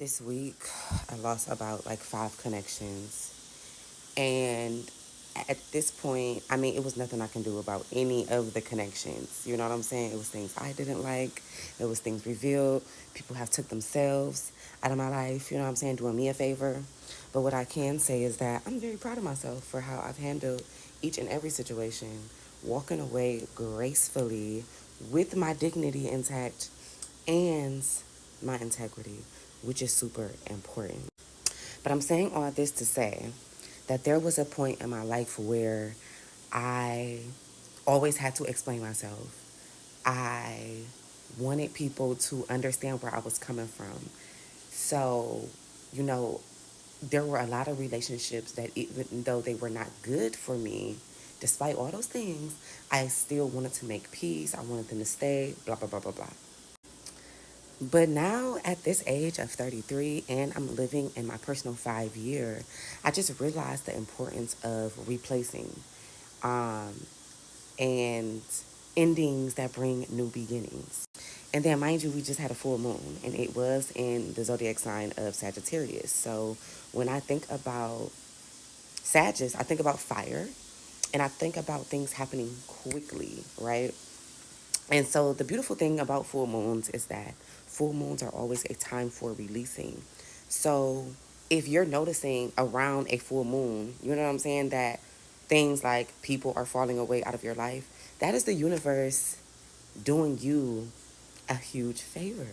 This week, I lost about like 5 connections. And at this point, I mean, it was nothing I can do about any of the connections. You know what I'm saying? It was things I didn't like. It was things revealed. People have took themselves out of my life, you know what I'm saying, doing me a favor. But what I can say is that I'm very proud of myself for how I've handled each and every situation, walking away gracefully with my dignity intact and my integrity, which is super important. But I'm saying all this to say that there was a point in my life where I always had to explain myself. I wanted people to understand where I was coming from. So, you know, there were a lot of relationships that even though they were not good for me, despite all those things, I still wanted to make peace. I wanted them to stay, blah, blah, blah, blah, blah. But now at this age of 33 and I'm living in my personal 5 year, I just realized the importance of replacing um, and endings that bring new beginnings. And then, mind you, we just had a full moon, and it was in the zodiac sign of Sagittarius. So when I think about Sagittarius, I think about fire, and I think about things happening quickly, right? And so the beautiful thing about full moons is that full moons are always a time for releasing. So if you're noticing around a full moon, you know what I'm saying, that things like people are falling away out of your life, that is the universe doing you a huge favor.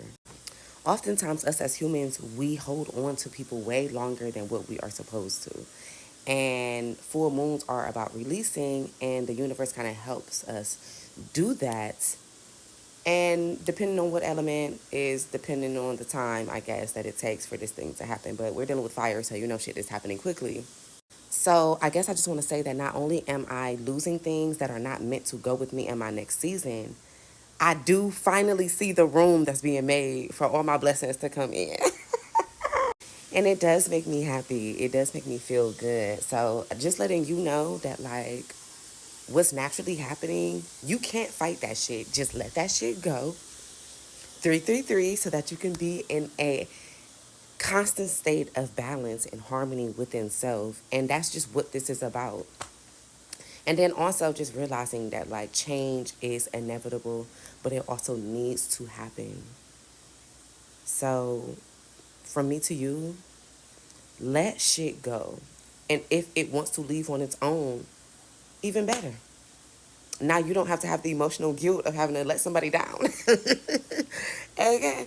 Oftentimes, us as humans, we hold on to people way longer than what we are supposed to. And full moons are about releasing, and the universe kind of helps us do that. And depending on what element is depending on the time, I guess, that it takes for this thing to happen. But we're dealing with fire, so you know shit is happening quickly. So I guess I just want to say that not only am I losing things that are not meant to go with me in my next season, I do finally see the room that's being made for all my blessings to come in. And it does make me happy. It does make me feel good. So just letting you know that, like, what's naturally happening, you can't fight that shit. Just let that shit go. 333, so that you can be in a constant state of balance and harmony within self. And that's just what this is about. And then also just realizing that, like, change is inevitable, but it also needs to happen. So from me to you, let shit go. And if it wants to leave on its own, even better. Now you don't have to have the emotional guilt of having to let somebody down. Okay.